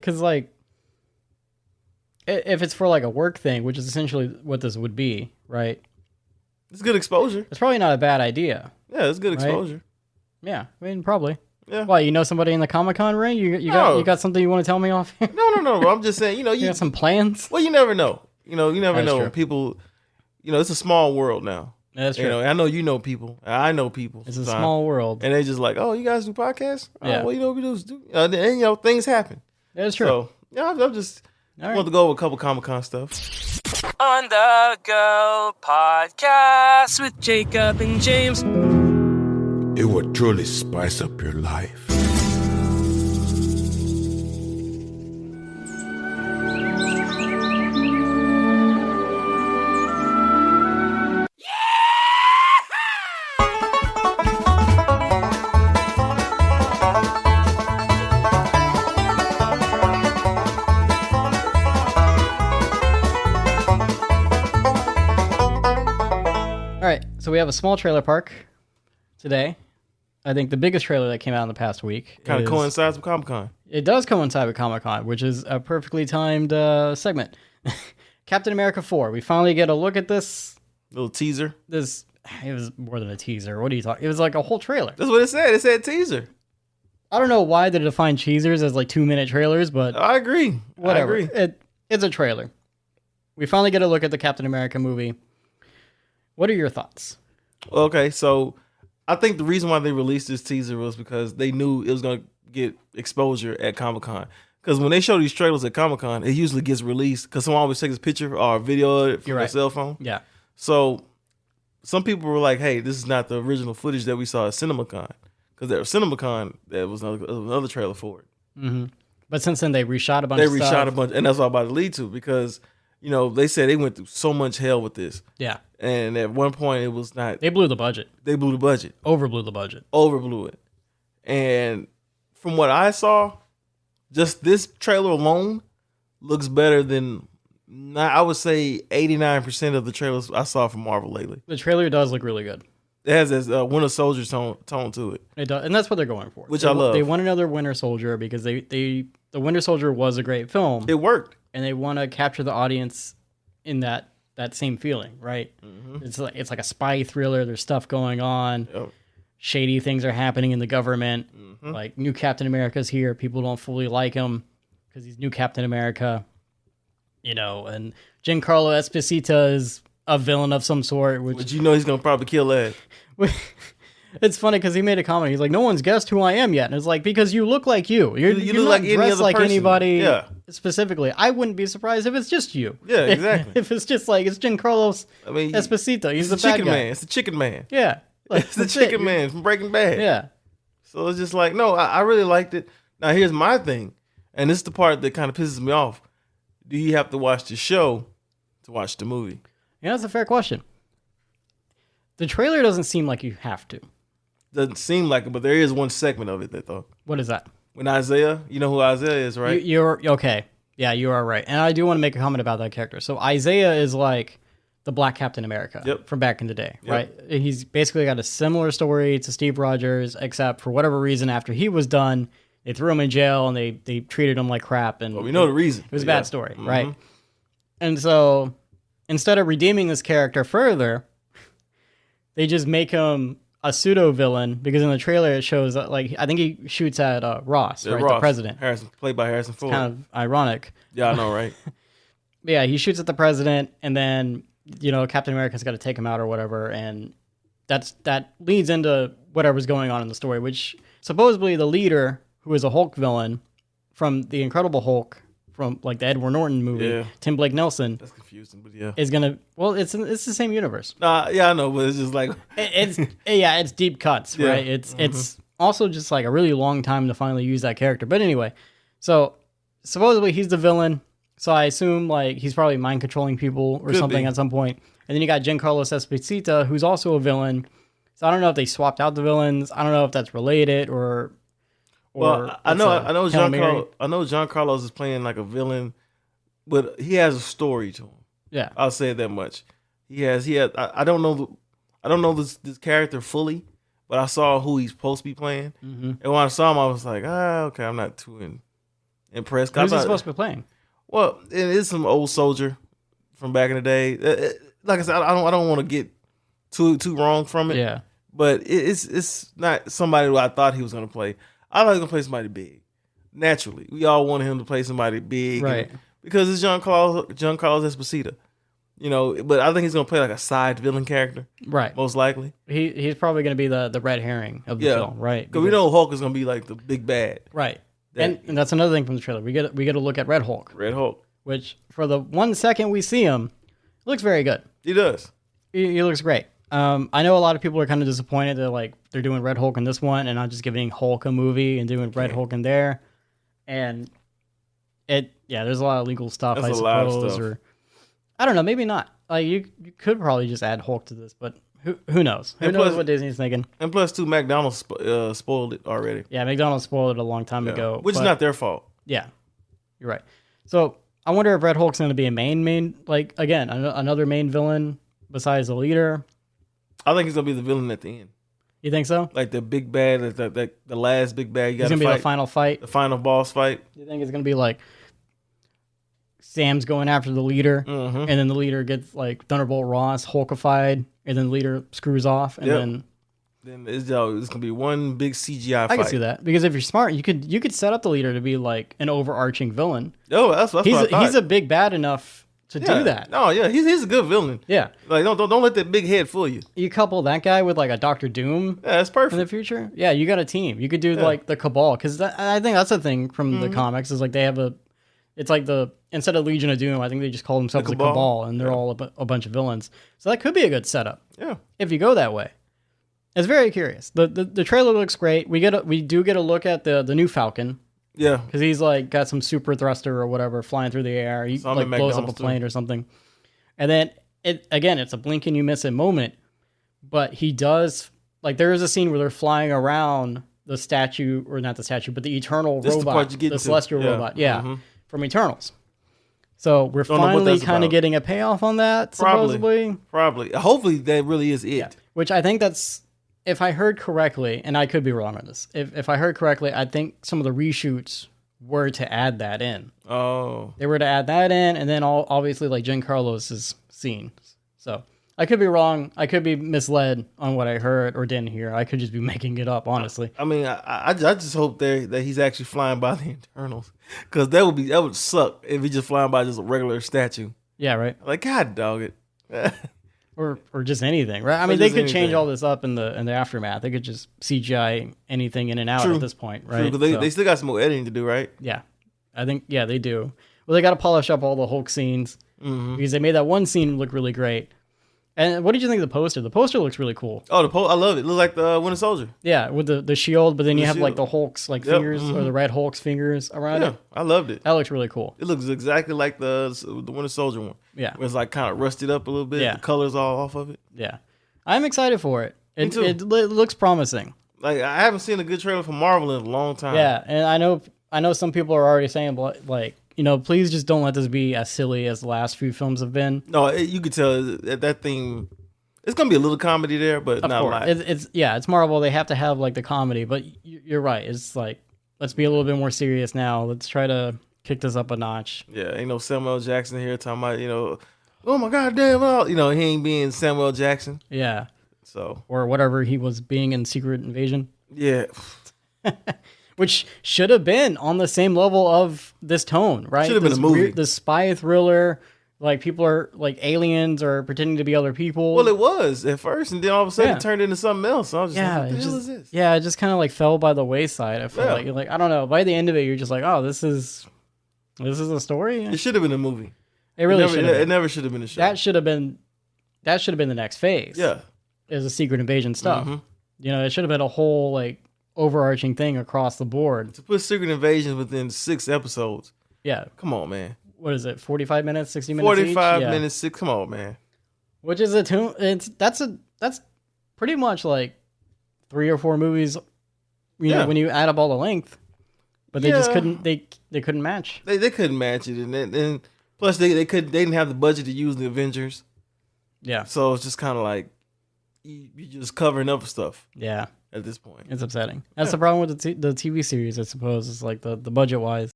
Because, like, if it's for, like, a work thing, which is essentially what this would be, right? It's good exposure. It's probably not a bad idea. Yeah, it's good exposure. Yeah, I mean, probably. Yeah. Why, you know somebody in the Comic-Con ring? You got something you want to tell me off here? No. I'm just saying, you got some plans? Well, you never know. You never know. True. People, it's a small world now. That's true. I know you know people. I know people. It's a small world. And they just like, oh, you guys do podcasts? Yeah. Oh, well, we do. And things happen. That's true. So, I'm just want to go over a couple Comic-Con stuff. On the Go podcast with Jacob and James. It would truly spice up your life. So we have a small trailer park today. I think the biggest trailer that came out in the past week. Kind of coincides with Comic-Con. It does coincide with Comic-Con, which is a perfectly timed segment. Captain America 4. We finally get a look at this. Little teaser. It was more than a teaser. What are you talking? It was like a whole trailer. That's what it said. It said teaser. I don't know why they define teasers as like 2-minute trailers, but I agree. Whatever. I agree. It's a trailer. We finally get a look at the Captain America movie. What are your thoughts? Okay, so I think the reason why they released this teaser was because they knew it was going to get exposure at Comic-Con. Because when they show these trailers at Comic-Con, it usually gets released because someone always takes a picture or a video of it from their cell phone. Yeah. So some people were like, hey, this is not the original footage that we saw at CinemaCon. Because at CinemaCon, there was another trailer for it. Mm-hmm. But since then, they reshot a bunch of stuff. They reshot a bunch, and that's what I'm about to lead to because, they said they went through so much hell with this. Yeah. And at one point, it was not... They blew the budget. Overblew the budget. Overblew it. And from what I saw, just this trailer alone looks better than, I would say, 89% of the trailers I saw from Marvel lately. The trailer does look really good. It has this Winter Soldier tone to it. It does, and that's what they're going for. Which I love. They want another Winter Soldier because the Winter Soldier was a great film. It worked. And they want to capture the audience in that same feeling, right? Mm-hmm. It's like a spy thriller. There's stuff going on. Yep. Shady things are happening in the government. Mm-hmm. Like, new Captain America's here. People don't fully like him because he's new Captain America. And Giancarlo Esposito is a villain of some sort. Which he's going to probably kill Ed. It's funny because he made a comment. He's like, no one's guessed who I am yet. And it's like, because you look like you. You look like any other like person. Anybody yeah. specifically. I wouldn't be surprised if it's just you. Yeah, exactly. If it's just like, it's Giancarlo Esposito. He's the chicken bad guy. man. It's the chicken man. Yeah. Like, it's the chicken man from Breaking Bad. Yeah. So it's just like, no, I really liked it. Now, here's my thing. And this is the part that kind of pisses me off. Do you have to watch the show to watch the movie? Yeah, that's a fair question. The trailer doesn't seem like you have to. Doesn't seem like it, but there is one segment of it that though. What is that? When Isaiah, you know who Isaiah is, right? You're okay. Yeah, you are right. And I do want to make a comment about that character. So Isaiah is like the Black Captain America from back in the day, right? He's basically got a similar story to Steve Rogers, except for whatever reason, after he was done, they threw him in jail and they treated him like crap. And we know the reason. It was a bad story, right? And so instead of redeeming this character further, they just make him a pseudo villain because in the trailer it shows that, like, I think he shoots at Ross, right? Ross, the president. Played by Harrison Ford. It's kind of ironic. Yeah, I know, right? Yeah, he shoots at the president, and then Captain America's got to take him out or whatever, and that leads into whatever's going on in the story. Which supposedly the leader, who is a Hulk villain from the Incredible Hulk, from like the Edward Norton movie, Tim Blake Nelson. That's confusing, but yeah, is gonna. Well, it's the same universe. Yeah, I know, but it's just like it's deep cuts, right? It's also just like a really long time to finally use that character. But anyway, so supposedly he's the villain. So I assume like he's probably mind controlling people or something at some point. And then you got Giancarlo Esposito, who's also a villain. So I don't know if they swapped out the villains. I don't know if that's related or I know John Carlos is playing like a villain, but he has a story to him. Yeah, I'll say it that much. He has. I don't know this character fully, but I saw who he's supposed to be playing, and when I saw him, I was like, okay, I'm not too impressed. Who's he supposed to be playing? Well, it is some old soldier from back in the day. Like I said, I don't want to get too wrong from it. Yeah. But it's not somebody who I thought he was going to play. I thought he was going to play somebody big. Naturally, we all wanted him to play somebody big, right? Because it's Giancarlo Esposito, But I think he's going to play like a side villain character, right? Most likely, he's probably going to be the red herring of the film, right? Because we know Hulk is going to be like the big bad, right? And that's another thing from the trailer. We get a look at Red Hulk. Red Hulk, which for the 1 second we see him, looks very good. He does. He looks great. I know a lot of people are kind of disappointed that like they're doing Red Hulk in this one and not just giving Hulk a movie and doing Red Hulk in there. And there's a lot of legal stuff, That's I suppose, or I don't know, maybe not. Like you could probably just add Hulk to this, but who knows? Who knows what Disney's thinking? And plus, too, McDonald's spoiled it already. Yeah, McDonald's spoiled it a long time ago, which is not their fault. Yeah, you're right. So I wonder if Red Hulk's going to be a main, like again, another main villain besides the leader. I think he's gonna be the villain at the end. You think so? Like the big bad, the last big bad. He's gonna be the final fight, the final boss fight. You think it's gonna be like Sam's going after the leader, and then the leader gets like Thunderbolt Ross Hulkified, and then the leader screws off, and then it's gonna be one big CGI fight. I can see that because if you're smart, you could set up the leader to be like an overarching villain. Oh, that's what I thought. He's a big bad enough to do that. No, he's a good villain. Yeah, like don't let that big head fool you. You couple that guy with like a Doctor Doom. Yeah, that's perfect in the future. Yeah, you got a team. You could do like the Cabal because I think that's the thing from the comics is like they have it's like instead of Legion of Doom, I think they just call themselves the Cabal, and they're all a bunch of villains. So that could be a good setup. Yeah, if you go that way. It's very curious. The trailer looks great. We do get a look at the new Falcon. Yeah, because he's like got some super thruster or whatever flying through the air. He like blows up a plane or something. And then it's a blink and you miss it moment. But he does like there is a scene where they're flying around the statue, or not the statue, but the Eternal robot, the celestial robot, from Eternals. So we're finally kind of getting a payoff on that. Supposedly, probably. Hopefully, that really is it. Yeah. Which I think that's. If I heard correctly, and I could be wrong on this, if I heard correctly, I think some of the reshoots were to add that in. Oh. They were to add that in, and then obviously like Giancarlo's scene. So I could be wrong. I could be misled on what I heard or didn't hear. I could just be making it up, honestly. I mean, I just hope that he's actually flying by the Eternals, because that would suck if he's just flying by just a regular statue. Yeah, right. Like, God dog it. Or just anything, right? I mean, they could change all this up in the aftermath. They could just CGI anything in and out at this point, right? True, they still got some more editing to do, right? Yeah, I think they do. Well, they got to polish up all the Hulk scenes because they made that one scene look really great. And what did you think of the poster? The poster looks really cool. Oh, I love it. It looks like the Winter Soldier. Yeah, with the shield, but then you have like the Hulk's like fingers or the Red Hulk's fingers around it. I loved it. That looks really cool. It looks exactly like the Winter Soldier one. Yeah, where it's like kind of rusted up a little bit. Yeah, the colors all off of it. Yeah, I'm excited for it. It looks promising. Like I haven't seen a good trailer for Marvel in a long time. Yeah, and I know some people are already saying like. Please just don't let this be as silly as the last few films have been. No, you could tell that thing. It's gonna be a little comedy there, but not a lot. It's Marvel. They have to have like the comedy, but you're right. It's like let's be a little bit more serious now. Let's try to kick this up a notch. Yeah, ain't no Samuel Jackson here talking about oh my God damn, well, he ain't being Samuel Jackson. Yeah. So or whatever he was being in Secret Invasion. Yeah. Which should have been on the same level of this tone, right? Should have been a movie. The spy thriller, like people are like aliens or pretending to be other people. Well, it was at first, and then all of a sudden it turned into something else. So I was just like, what the hell is this? Yeah, it just kind of like fell by the wayside. I feel like I don't know. By the end of it, you're just like, oh, this is a story. It should have been a movie. It really should have. It never should have been a show. That should have been the next phase. Yeah, is a Secret Invasion stuff. It should have been a whole like overarching thing across the board. To put Secret Invasion within 6 episodes. Yeah. Come on, man. What is it? 45 minutes, 60 minutes 45 minutes, 6. Come on, man. Which is that's pretty much like 3 or 4 movies, when you add up all the length. But they just couldn't they couldn't match. They couldn't match it, and plus they didn't have the budget to use the Avengers. Yeah. So it's just kind of like you just covering up stuff. Yeah. At this point, it's upsetting. That's the problem with the TV series, I suppose. Is like the budget wise.